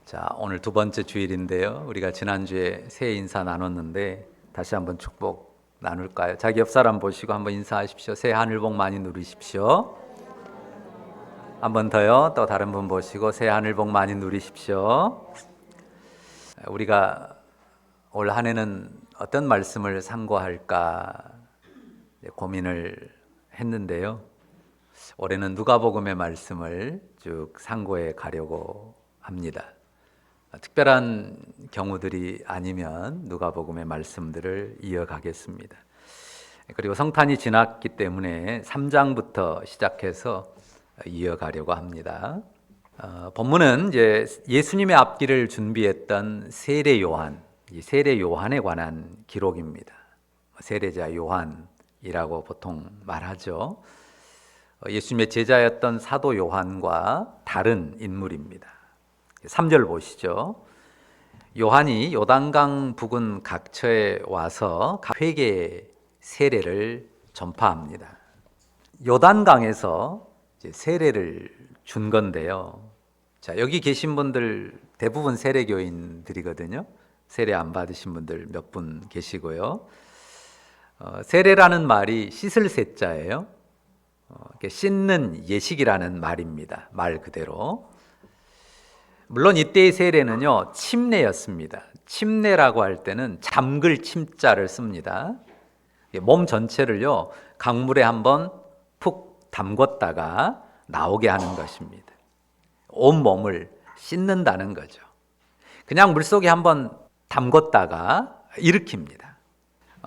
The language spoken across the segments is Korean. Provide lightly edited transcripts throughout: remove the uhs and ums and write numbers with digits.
자, 오늘 두 번째 주일인데요. 우리가 지난주에 새해 인사 나눴는데 다시 한번 축복 나눌까요? 자기 옆 사람 보시고 한번 인사하십시오. 새해 하늘 복 많이 누리십시오. 한 번 더요. 또 다른 분 보시고 새해 하늘 복 많이 누리십시오. 우리가 올 한 해는 어떤 말씀을 상고할까 고민을 했는데요. 올해는 누가복음의 말씀을 쭉 상고해 가려고 합니다. 특별한 경우들이 아니면 누가복음의 말씀들을 이어가겠습니다. 그리고 성탄이 지났기 때문에 3장부터 시작해서 이어가려고 합니다. 본문은 이제 예수님의 앞길을 준비했던 세례 요한, 이 세례 요한에 관한 기록입니다. 세례자 요한이라고 보통 말하죠. 예수님의 제자였던 사도 요한과 다른 인물입니다. 3절 보시죠. 요한이 요단강 부근 각처에 와서 회개 세례를 전파합니다. 요단강에서 세례를 준 건데요. 자, 여기 계신 분들 대부분 세례교인들이거든요. 세례 안 받으신 분들 몇 분 계시고요. 세례라는 말이 씻을 세자예요. 씻는 예식이라는 말입니다. 말 그대로. 물론 이때의 세례는요, 침례였습니다. 침례라고 할 때는 잠글 침자를 씁니다. 몸 전체를요, 강물에 한번 푹 담궜다가 나오게 하는 것입니다. 온 몸을 씻는다는 거죠. 그냥 물속에 한번 담궜다가 일으킵니다.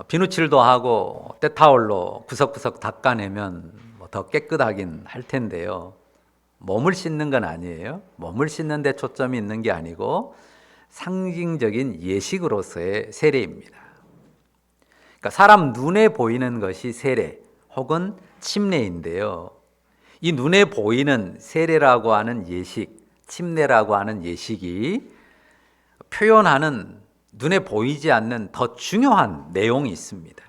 비누칠도 하고 때타올로 구석구석 닦아내면 더 깨끗하긴 할 텐데요. 몸을 씻는 건 아니에요. 몸을 씻는 데 초점이 있는 게 아니고 상징적인 예식으로서의 세례입니다. 그러니까 사람 눈에 보이는 것이 세례 혹은 침례인데요. 이 눈에 보이는 세례라고 하는 예식, 침례라고 하는 예식이 표현하는 눈에 보이지 않는 더 중요한 내용이 있습니다.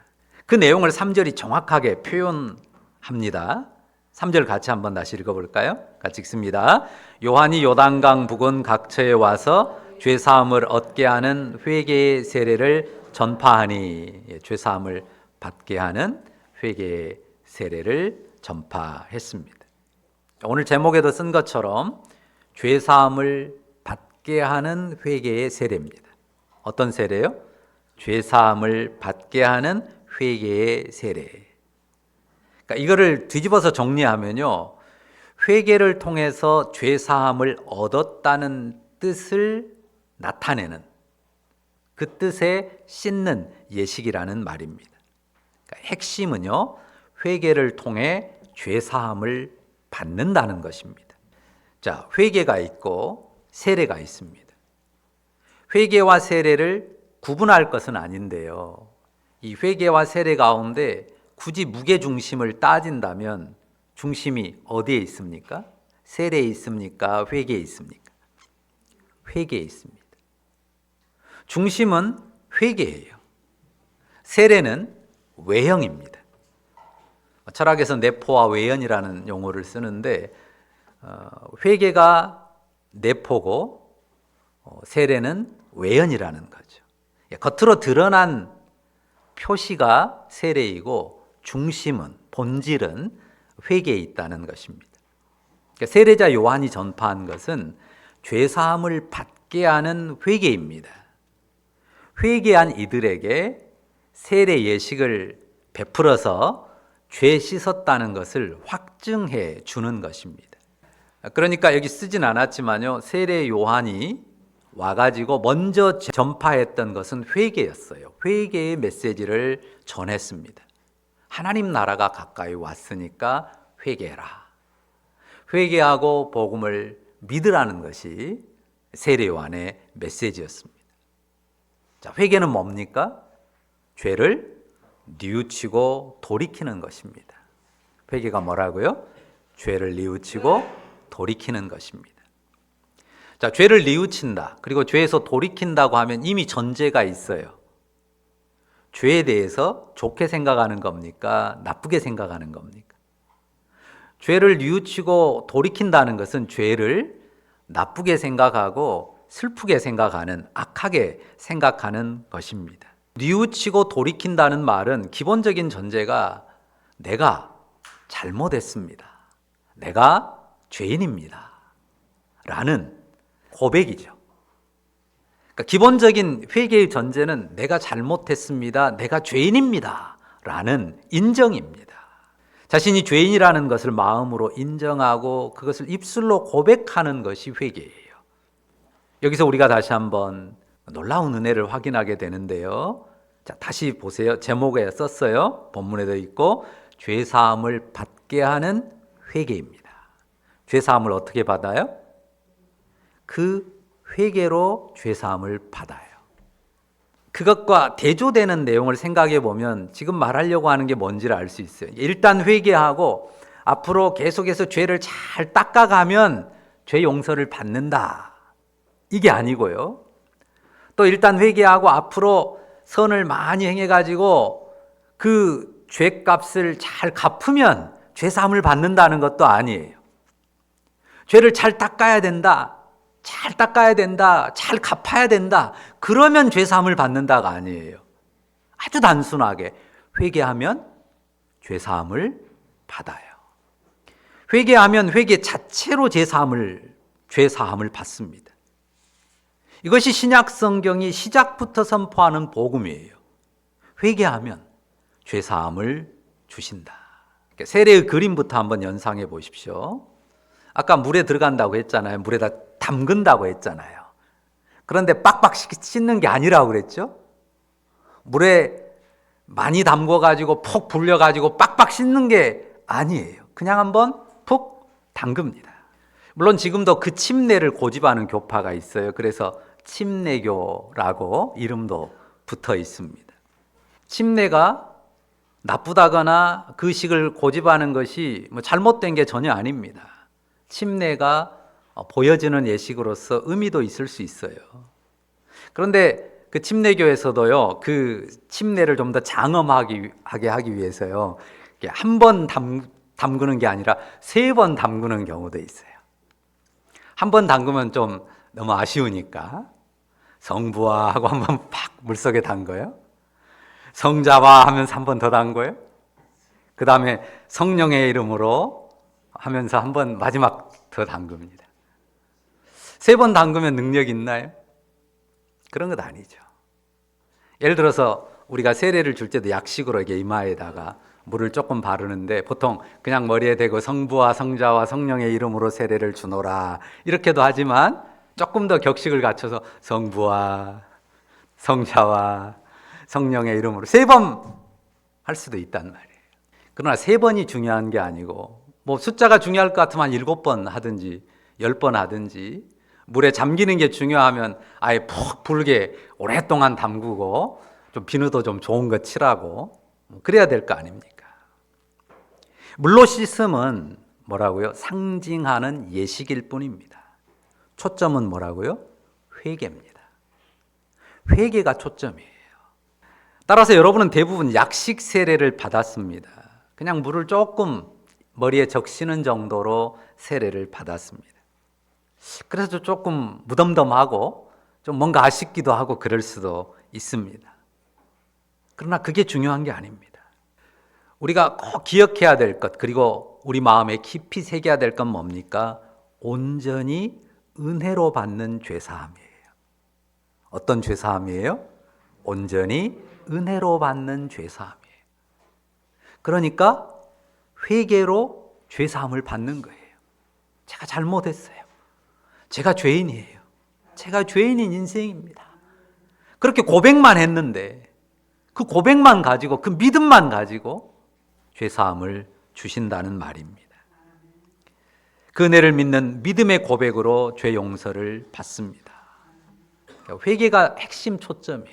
그 내용을 3절이 정확하게 표현합니다. 3절 같이 한번 다시 읽어볼까요? 같이 읽습니다. 요한이 요단강 부근 각처에 와서 죄사함을 얻게 하는 회개의 세례를 전파하니, 죄사함을 받게 하는 회개의 세례를 전파했습니다. 오늘 제목에도 쓴 것처럼 죄사함을 받게 하는 회개의 세례입니다. 어떤 세례요? 죄사함을 받게 하는 회개의 세례. 그러니까 이거를 뒤집어서 정리하면요, 회개를 통해서 죄사함을 얻었다는 뜻을 나타내는, 그 뜻에 씻는 예식이라는 말입니다. 그러니까 핵심은요, 회개를 통해 죄사함을 받는다는 것입니다. 자, 회개가 있고 세례가 있습니다. 회개와 세례를 구분할 것은 아닌데요, 이 회개와 세례 가운데 굳이 무게중심을 따진다면 중심이 어디에 있습니까? 세례에 있습니까? 회개에 있습니까? 회개에 있습니다. 중심은 회개예요. 세례는 외형입니다. 철학에서 내포와 외연이라는 용어를 쓰는데, 회개가 내포고 세례는 외연이라는 거죠. 겉으로 드러난 표시가 세례이고 중심은, 본질은 회개에 있다는 것입니다. 그러니까 세례자 요한이 전파한 것은 죄사함을 받게 하는 회개입니다. 회개한 이들에게 세례 예식을 베풀어서 죄 씻었다는 것을 확증해 주는 것입니다. 그러니까 여기 쓰진 않았지만요, 세례 요한이 와가지고 먼저 전파했던 것은 회개였어요. 회개의 메시지를 전했습니다. 하나님 나라가 가까이 왔으니까 회개해라. 회개하고 복음을 믿으라는 것이 세례 요한의 메시지였습니다. 자, 회개는 뭡니까? 죄를 뉘우치고 돌이키는 것입니다. 회개가 뭐라고요? 죄를 뉘우치고 돌이키는 것입니다. 자, 죄를 뉘우친다, 그리고 죄에서 돌이킨다고 하면 이미 전제가 있어요. 죄에 대해서 좋게 생각하는 겁니까? 나쁘게 생각하는 겁니까? 죄를 뉘우치고 돌이킨다는 것은 죄를 나쁘게 생각하고 슬프게 생각하는, 악하게 생각하는 것입니다. 뉘우치고 돌이킨다는 말은 기본적인 전제가 내가 잘못했습니다, 내가 죄인입니다 라는 고백이죠. 그러니까 기본적인 회개의 전제는 내가 잘못했습니다, 내가 죄인입니다 라는 인정입니다. 자신이 죄인이라는 것을 마음으로 인정하고 그것을 입술로 고백하는 것이 회개예요. 여기서 우리가 다시 한번 놀라운 은혜를 확인하게 되는데요. 자, 다시 보세요. 제목에 썼어요. 본문에도 있고, 죄사함을 받게 하는 회개입니다. 죄사함을 어떻게 받아요? 그 회개로 죄사함을 받아요. 그것과 대조되는 내용을 생각해 보면 지금 말하려고 하는 게 뭔지를 알 수 있어요. 일단 회개하고 앞으로 계속해서 죄를 잘 닦아가면 죄 용서를 받는다, 이게 아니고요. 또 일단 회개하고 앞으로 선을 많이 행해가지고 그 죄값을 잘 갚으면 죄사함을 받는다는 것도 아니에요. 죄를 잘 닦아야 된다, 잘 닦아야 된다, 잘 갚아야 된다, 그러면 죄사함을 받는다가 아니에요. 아주 단순하게 회개하면 죄사함을 받아요. 회개하면 회개 자체로 죄사함을 받습니다. 이것이 신약 성경이 시작부터 선포하는 복음이에요. 회개하면 죄사함을 주신다. 세례의 그림부터 한번 연상해 보십시오. 아까 물에 들어간다고 했잖아요. 물에다 담근다고 했잖아요. 그런데 빡빡 씻는 게 아니라고 그랬죠? 물에 많이 담궈가지고 푹 불려가지고 빡빡 씻는 게 아니에요. 그냥 한번 푹 담급니다. 물론 지금도 그 침례를 고집하는 교파가 있어요. 그래서 침례교라고 이름도 붙어 있습니다. 침례가 나쁘다거나 그 식을 고집하는 것이 잘못된 게 전혀 아닙니다. 침례가 보여지는 예식으로서 의미도 있을 수 있어요. 그런데 그 침례교에서도요, 그 침례를 좀 더 장엄하게 하기 위해서요, 한 번 담그는 게 아니라 3번 담그는 경우도 있어요. 한 번 담그면 좀 너무 아쉬우니까 성부와 하고 한 번 팍 물속에 담궈요. 성자와 하면서 한 번 더 담궈요. 그 다음에 성령의 이름으로 하면서 한 번 마지막 더 담급니다. 3번 담그면 능력 있나요? 그런 것 아니죠. 예를 들어서 우리가 세례를 줄 때도 약식으로 이렇게 이마에다가 물을 조금 바르는데 보통 그냥 머리에 대고 성부와 성자와 성령의 이름으로 세례를 주노라 이렇게도 하지만 조금 더 격식을 갖춰서 성부와 성자와 성령의 이름으로 3번 할 수도 있단 말이에요. 그러나 3번이 중요한 게 아니고 숫자가 중요할 것 같으면 7번 하든지 10번 하든지 물에 잠기는 게 중요하면 아예 푹 불게 오랫동안 담그고 좀 비누도 좀 좋은 거 칠하고 그래야 될 거 아닙니까? 물로 씻음은 뭐라고요? 상징하는 예식일 뿐입니다. 초점은 뭐라고요? 회개입니다. 회개가 초점이에요. 따라서 여러분은 대부분 약식 세례를 받았습니다. 그냥 물을 조금 머리에 적시는 정도로 세례를 받았습니다. 그래서 조금 무덤덤하고 좀 뭔가 아쉽기도 하고 그럴 수도 있습니다. 그러나 그게 중요한 게 아닙니다. 우리가 꼭 기억해야 될 것, 그리고 우리 마음에 깊이 새겨야 될 건 뭡니까? 온전히 은혜로 받는 죄사함이에요. 어떤 죄사함이에요? 온전히 은혜로 받는 죄사함이에요. 그러니까 회개로 죄사함을 받는 거예요. 제가 잘못했어요. 제가 죄인이에요. 제가 죄인인 인생입니다. 그렇게 고백만 했는데 그 고백만 가지고 그 믿음만 가지고 죄사함을 주신다는 말입니다. 그 은혜를 믿는 믿음의 고백으로 죄 용서를 받습니다. 회개가 핵심 초점이에요.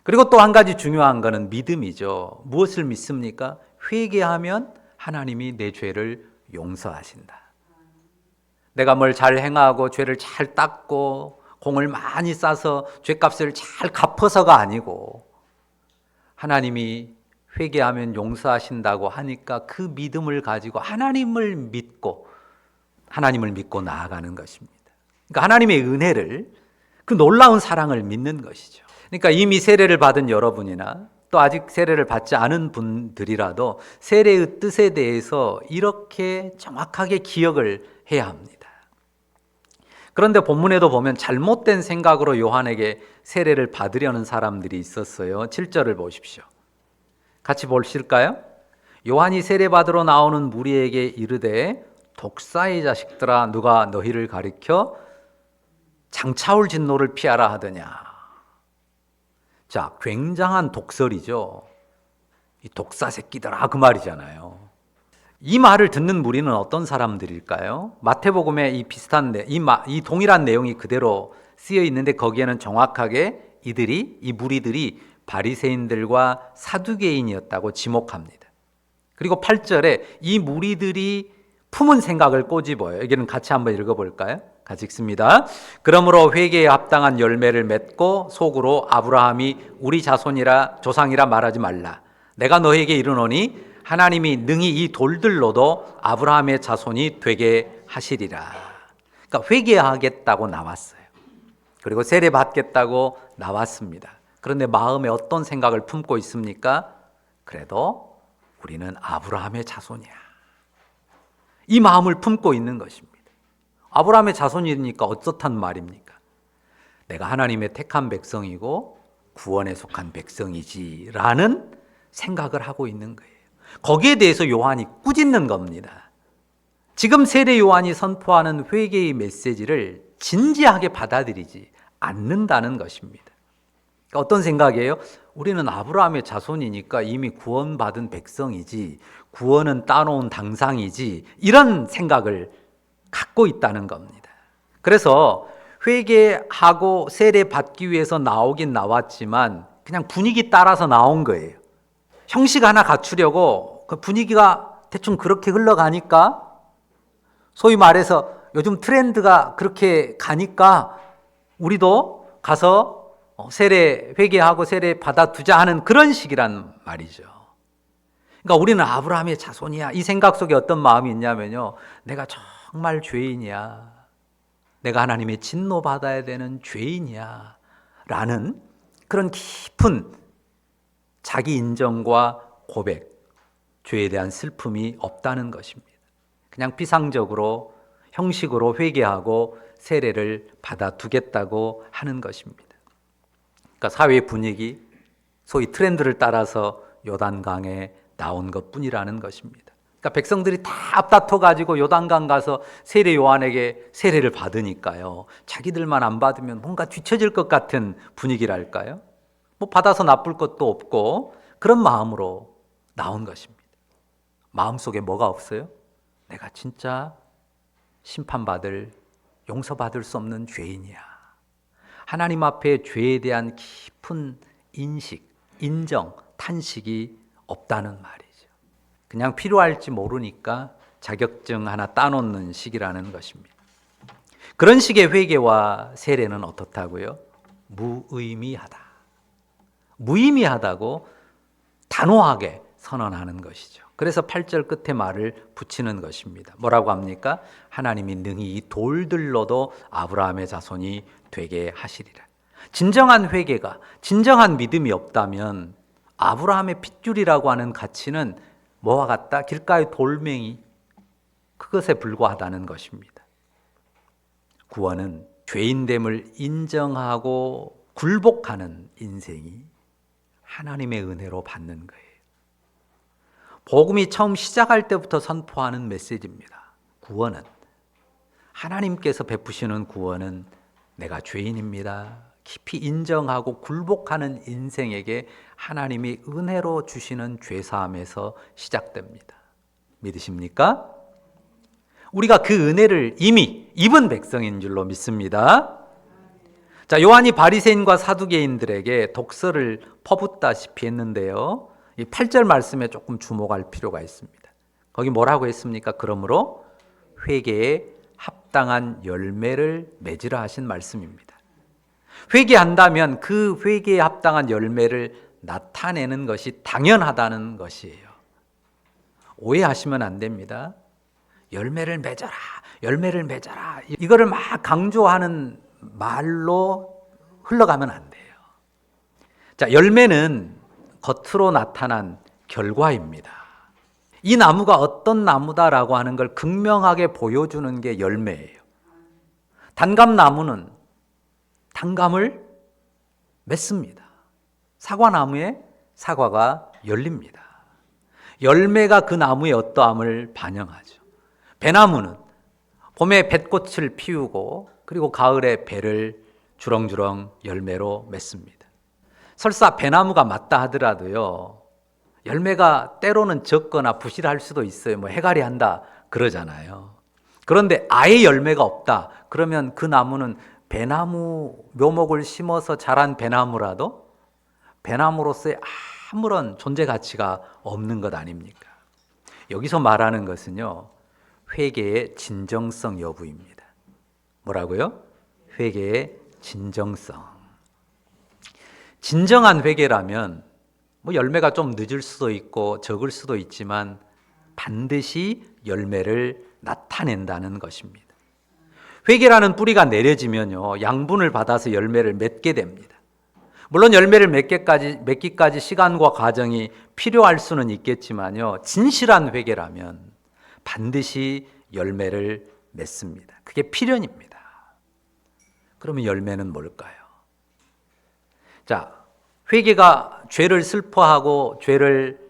그리고 또 한 가지 중요한 것은 믿음이죠. 무엇을 믿습니까? 회개하면 하나님이 내 죄를 용서하신다. 내가 뭘 잘 행하고 죄를 잘 닦고 공을 많이 싸서 죄값을 잘 갚아서가 아니고 하나님이 회개하면 용서하신다고 하니까 그 믿음을 가지고 하나님을 믿고 나아가는 것입니다. 그러니까 하나님의 은혜를, 그 놀라운 사랑을 믿는 것이죠. 그러니까 이미 세례를 받은 여러분이나 또 아직 세례를 받지 않은 분들이라도 세례의 뜻에 대해서 이렇게 정확하게 기억을 해야 합니다. 그런데 본문에도 보면 잘못된 생각으로 요한에게 세례를 받으려는 사람들이 있었어요. 7절을 보십시오. 같이 보실까요? 요한이 세례받으러 나오는 무리에게 이르되 독사의 자식들아, 누가 너희를 가리켜 장차올 진노를 피하라 하더냐. 자, 굉장한 독설이죠. 이 독사 새끼들아, 그 말이잖아요. 이 말을 듣는 무리는 어떤 사람들일까요? 마태복음에 이 비슷한 이 동일한 내용이 그대로 쓰여 있는데 거기에는 정확하게 이 무리들이 바리새인들과 사두개인이었다고 지목합니다. 그리고 8절에 이 무리들이 품은 생각을 꼬집어요. 여기는 같이 한번 읽어볼까요? 같이 읽습니다. 그러므로 회개에 합당한 열매를 맺고 속으로 아브라함이 우리 조상이라 말하지 말라. 내가 너에게 이르노니 하나님이 능히 이 돌들로도 아브라함의 자손이 되게 하시리라. 그러니까 회개하겠다고 나왔어요. 그리고 세례 받겠다고 나왔습니다. 그런데 마음에 어떤 생각을 품고 있습니까? 그래도 우리는 아브라함의 자손이야. 이 마음을 품고 있는 것입니다. 아브라함의 자손이니까 어떻단 말입니까? 내가 하나님의 택한 백성이고 구원에 속한 백성이지 라는 생각을 하고 있는 거예요. 거기에 대해서 요한이 꾸짖는 겁니다. 지금 세례 요한이 선포하는 회개의 메시지를 진지하게 받아들이지 않는다는 것입니다. 그러니까 어떤 생각이에요? 우리는 아브라함의 자손이니까 이미 구원받은 백성이지, 구원은 따놓은 당상이지, 이런 생각을 갖고 있다는 겁니다. 그래서 회개하고 세례 받기 위해서 나오긴 나왔지만 그냥 분위기 따라서 나온 거예요. 형식 하나 갖추려고 그 분위기가 대충 그렇게 흘러가니까, 소위 말해서 요즘 트렌드가 그렇게 가니까 우리도 가서 세례 회개하고 세례 받아두자 하는 그런 식이란 말이죠. 그러니까 우리는 아브라함의 자손이야. 이 생각 속에 어떤 마음이 있냐면요, 내가 정말 죄인이야, 내가 하나님의 진노 받아야 되는 죄인이야 라는 그런 깊은 자기 인정과 고백, 죄에 대한 슬픔이 없다는 것입니다. 그냥 피상적으로 형식으로 회개하고 세례를 받아두겠다고 하는 것입니다. 그러니까 사회 분위기, 소위 트렌드를 따라서 요단강에 나온 것뿐이라는 것입니다. 그러니까 백성들이 다 앞다퉈 가지고 요단강 가서 세례 요한에게 세례를 받으니까요, 자기들만 안 받으면 뭔가 뒤처질 것 같은 분위기랄까요? 뭐 받아서 나쁠 것도 없고 그런 마음으로 나온 것입니다. 마음속에 뭐가 없어요? 내가 진짜 심판받을, 용서받을 수 없는 죄인이야. 하나님 앞에 죄에 대한 깊은 인식, 인정, 탄식이 없다는 말이죠. 그냥 필요할지 모르니까 자격증 하나 따놓는 식이라는 것입니다. 그런 식의 회개와 세례는 어떻다고요? 무의미하다. 무의미하다고 단호하게 선언하는 것이죠. 그래서 8절 끝에 말을 붙이는 것입니다. 뭐라고 합니까? 하나님이 능히 이 돌들로도 아브라함의 자손이 되게 하시리라. 진정한 회개가, 진정한 믿음이 없다면 아브라함의 핏줄이라고 하는 가치는 뭐와 같다? 길가의 돌멩이, 그것에 불과하다는 것입니다. 구원은 죄인됨을 인정하고 굴복하는 인생이 하나님의 은혜로 받는 거예요. 복음이 처음 시작할 때부터 선포하는 메시지입니다. 구원은, 하나님께서 베푸시는 구원은 내가 죄인입니다, 깊이 인정하고 굴복하는 인생에게 하나님이 은혜로 주시는 죄사함에서 시작됩니다. 믿으십니까? 우리가 그 은혜를 이미 입은 백성인 줄로 믿습니다. 자, 요한이 바리새인과 사두개인들에게 독설을 퍼붓다시피 했는데요, 이 8절 말씀에 조금 주목할 필요가 있습니다. 거기 뭐라고 했습니까? 그러므로 회개에 합당한 열매를 맺으라 하신 말씀입니다. 회개한다면 그 회개에 합당한 열매를 나타내는 것이 당연하다는 것이에요. 오해하시면 안 됩니다. 열매를 맺어라, 열매를 맺어라. 이거를 막 강조하는 말로 흘러가면 안 돼요. 자, 열매는 겉으로 나타난 결과입니다. 이 나무가 어떤 나무다라고 하는 걸 극명하게 보여주는 게 열매예요. 단감나무는 단감을 맺습니다. 사과나무에 사과가 열립니다. 열매가 그 나무의 어떠함을 반영하죠. 배나무는 봄에 뱃꽃을 피우고 그리고 가을에 배를 주렁주렁 열매로 맺습니다. 설사 배나무가 맞다 하더라도요, 열매가 때로는 적거나 부실할 수도 있어요. 뭐 해갈이 한다 그러잖아요. 그런데 아예 열매가 없다 그러면 그 나무는 배나무 묘목을 심어서 자란 배나무라도 배나무로서의 아무런 존재 가치가 없는 것 아닙니까? 여기서 말하는 것은요, 회개의 진정성 여부입니다. 뭐라고요? 회개의 진정성. 진정한 회개라면 뭐 열매가 좀 늦을 수도 있고 적을 수도 있지만 반드시 열매를 나타낸다는 것입니다. 회개라는 뿌리가 내려지면요, 양분을 받아서 열매를 맺게 됩니다. 물론 열매를 맺기까지 시간과 과정이 필요할 수는 있겠지만요, 진실한 회개라면 반드시 열매를 맺습니다. 그게 필연입니다. 그러면 열매는 뭘까요? 자, 회개가 죄를 슬퍼하고 죄를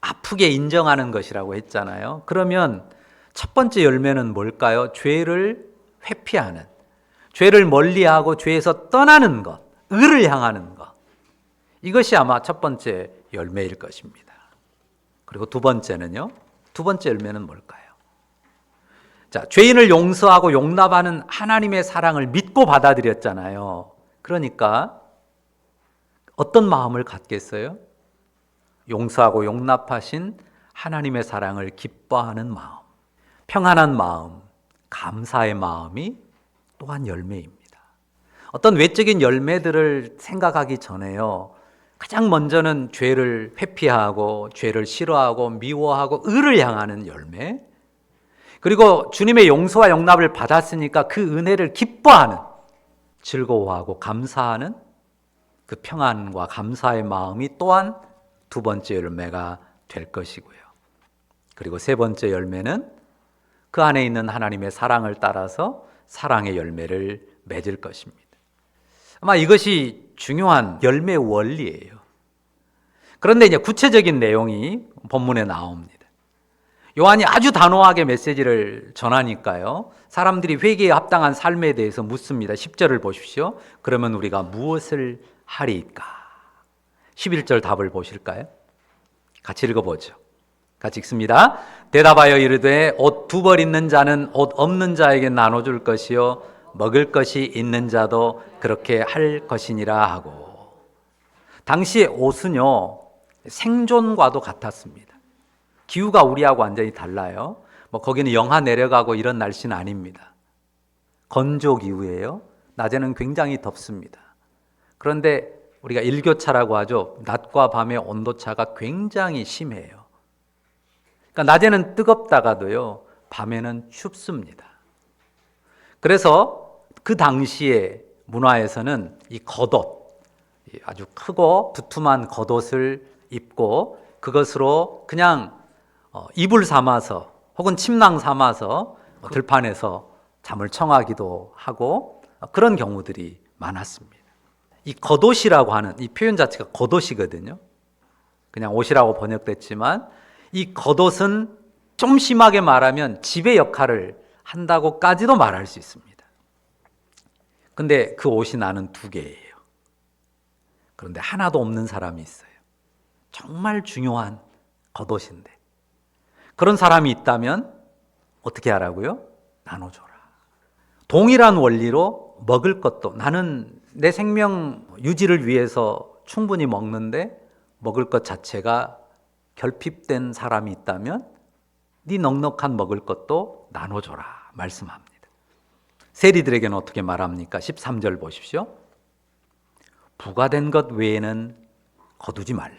아프게 인정하는 것이라고 했잖아요. 그러면 첫 번째 열매는 뭘까요? 죄를 회피하는, 죄를 멀리하고 죄에서 떠나는 것, 의를 향하는 것. 이것이 아마 첫 번째 열매일 것입니다. 그리고 두 번째는요? 두 번째 열매는 뭘까요? 자, 죄인을 용서하고 용납하는 하나님의 사랑을 믿고 받아들였잖아요. 그러니까 어떤 마음을 갖겠어요? 용서하고 용납하신 하나님의 사랑을 기뻐하는 마음, 평안한 마음, 감사의 마음이 또한 열매입니다. 어떤 외적인 열매들을 생각하기 전에요, 가장 먼저는 죄를 회피하고 죄를 싫어하고 미워하고 의를 향하는 열매, 그리고 주님의 용서와 용납을 받았으니까 그 은혜를 기뻐하는, 즐거워하고 감사하는 그 평안과 감사의 마음이 또한 두 번째 열매가 될 것이고요. 그리고 세 번째 열매는 그 안에 있는 하나님의 사랑을 따라서 사랑의 열매를 맺을 것입니다. 아마 이것이 중요한 열매 원리예요. 그런데 이제 구체적인 내용이 본문에 나옵니다. 요한이 아주 단호하게 메시지를 전하니까요, 사람들이 회개에 합당한 삶에 대해서 묻습니다. 10절을 보십시오. 그러면 우리가 무엇을 하리이까? 11절 답을 보실까요? 같이 읽어보죠. 같이 읽습니다. 대답하여 이르되 옷 두 벌 있는 자는 옷 없는 자에게 나눠줄 것이요 먹을 것이 있는 자도 그렇게 할 것이니라 하고. 당시의 옷은요, 생존과도 같았습니다. 기후가 우리하고 완전히 달라요. 뭐 거기는 영하 내려가고 이런 날씨는 아닙니다. 건조 기후예요. 낮에는 굉장히 덥습니다. 그런데 우리가 일교차라고 하죠. 낮과 밤의 온도차가 굉장히 심해요. 그러니까 낮에는 뜨겁다가도요, 밤에는 춥습니다. 그래서 그 당시의 문화에서는 이 겉옷, 아주 크고 두툼한 겉옷을 입고 그것으로 그냥 이불 삼아서 혹은 침낭 삼아서 들판에서 잠을 청하기도 하고 그런 경우들이 많았습니다. 이 겉옷이라고 하는 이 표현 자체가 겉옷이거든요. 그냥 옷이라고 번역됐지만 이 겉옷은 좀 심하게 말하면 지배 역할을 한다고까지도 말할 수 있습니다. 근데 그 옷이 나는 두 개예요. 그런데 하나도 없는 사람이 있어요. 정말 중요한 겉옷인데. 그런 사람이 있다면 어떻게 하라고요? 나눠줘라. 동일한 원리로 먹을 것도, 나는 내 생명 유지를 위해서 충분히 먹는데 먹을 것 자체가 결핍된 사람이 있다면 네 넉넉한 먹을 것도 나눠줘라 말씀합니다. 세리들에게는 어떻게 말합니까? 13절 보십시오. 부과된 것 외에는 거두지 말라.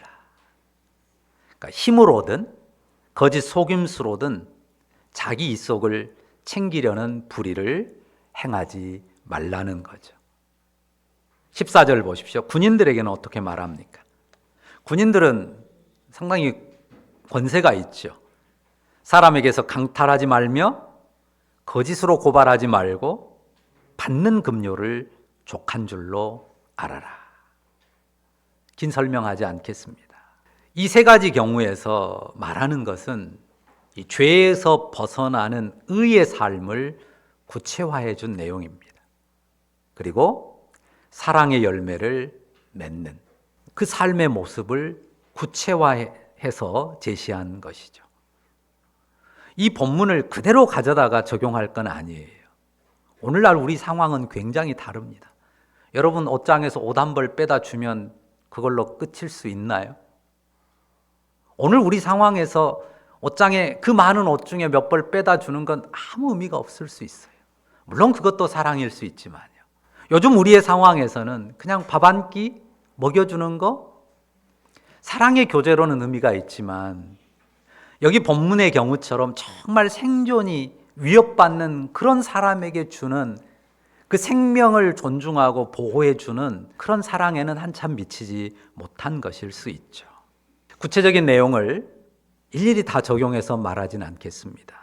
그러니까 힘으로든 거짓 속임수로든 자기 이속을 챙기려는 불의를 행하지 말라는 거죠. 14절 보십시오. 군인들에게는 어떻게 말합니까? 군인들은 상당히 권세가 있죠. 사람에게서 강탈하지 말며 거짓으로 고발하지 말고 받는 급료를 족한 줄로 알아라. 긴 설명하지 않겠습니다. 이 세 가지 경우에서 말하는 것은 이 죄에서 벗어나는 의의 삶을 구체화해 준 내용입니다. 그리고 사랑의 열매를 맺는 그 삶의 모습을 구체화해서 제시한 것이죠. 이 본문을 그대로 가져다가 적용할 건 아니에요. 오늘날 우리 상황은 굉장히 다릅니다. 여러분 옷장에서 옷 한 벌 빼다 주면 그걸로 끝일 수 있나요? 오늘 우리 상황에서 옷장에 그 많은 옷 중에 몇 벌 빼다 주는 건 아무 의미가 없을 수 있어요. 물론 그것도 사랑일 수 있지만요. 요즘 우리의 상황에서는 그냥 밥 한 끼 먹여주는 거 사랑의 교제로는 의미가 있지만 여기 본문의 경우처럼 정말 생존이 위협받는 그런 사람에게 주는 그 생명을 존중하고 보호해 주는 그런 사랑에는 한참 미치지 못한 것일 수 있죠. 구체적인 내용을 일일이 다 적용해서 말하진 않겠습니다.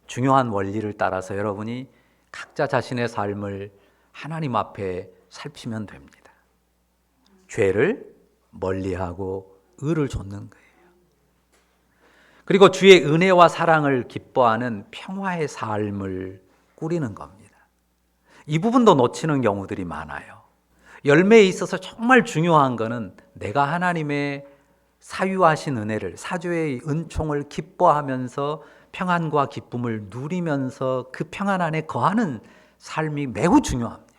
중요한 원리를 따라서 여러분이 각자 자신의 삶을 하나님 앞에 살피면 됩니다. 죄를 멀리하고 의를 좇는 거예요. 그리고 주의 은혜와 사랑을 기뻐하는 평화의 삶을 꾸리는 겁니다. 이 부분도 놓치는 경우들이 많아요. 열매에 있어서 정말 중요한 것은 내가 하나님의 사유하신 은혜를, 사죄의 은총을 기뻐하면서 평안과 기쁨을 누리면서 그 평안 안에 거하는 삶이 매우 중요합니다.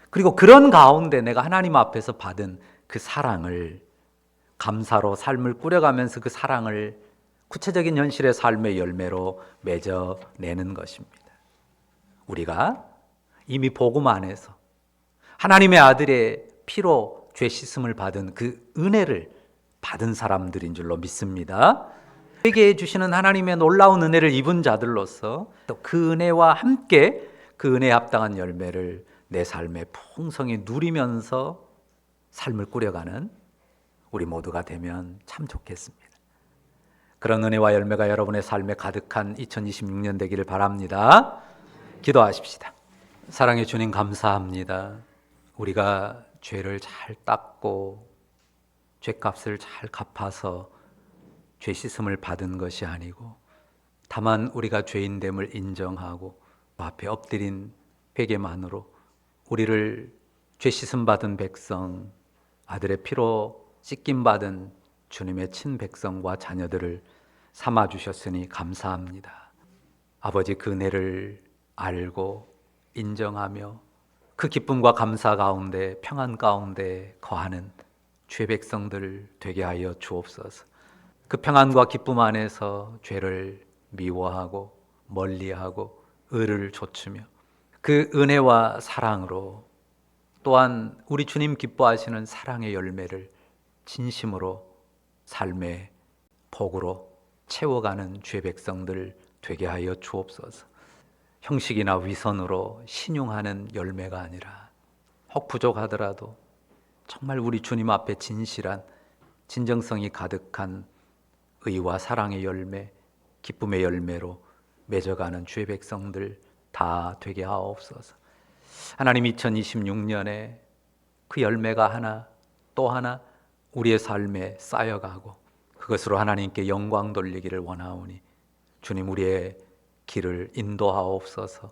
그리고 그런 가운데 내가 하나님 앞에서 받은 그 사랑을 감사로 삶을 꾸려가면서 그 사랑을 구체적인 현실의 삶의 열매로 맺어내는 것입니다. 우리가 이미 복음 안에서 하나님의 아들의 피로 죄 씻음을 받은 그 은혜를 받은 사람들인 줄로 믿습니다. 우리에게 주시는 하나님의 놀라운 은혜를 입은 자들로서 또 그 은혜와 함께 그 은혜에 합당한 열매를 내 삶에 풍성히 누리면서 삶을 꾸려가는 우리 모두가 되면 참 좋겠습니다. 그런 은혜와 열매가 여러분의 삶에 가득한 2026년 되기를 바랍니다. 기도하십시다. 사랑의 주님 감사합니다. 우리가 죄를 잘 닦고 죄값을 잘 갚아서 죄 씻음을 받은 것이 아니고 다만 우리가 죄인됨을 인정하고 앞에 엎드린 회개만으로 우리를 죄 씻음 받은 백성, 아들의 피로 씻김 받은 주님의 친백성과 자녀들을 삼아 주셨으니 감사합니다. 아버지 그 은혜를 알고 인정하며 그 기쁨과 감사 가운데 평안 가운데 거하는 주의 백성들 되게 하여 주옵소서. 그 평안과 기쁨 안에서 죄를 미워하고 멀리하고 의를 좇으며 그 은혜와 사랑으로 또한 우리 주님 기뻐하시는 사랑의 열매를 진심으로 삶의 복으로 채워가는 주의 백성들 되게 하여 주옵소서. 형식이나 위선으로 신용하는 열매가 아니라 혹 부족하더라도 정말 우리 주님 앞에 진실한 진정성이 가득한 의와 사랑의 열매, 기쁨의 열매로 맺어가는 주의 백성들 다 되게 하옵소서. 하나님 2026년에 그 열매가 하나 또 하나 우리의 삶에 쌓여가고 그것으로 하나님께 영광 돌리기를 원하오니 주님 우리의 길을 인도하옵소서.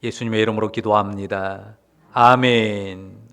예수님의 이름으로 기도합니다. 아멘.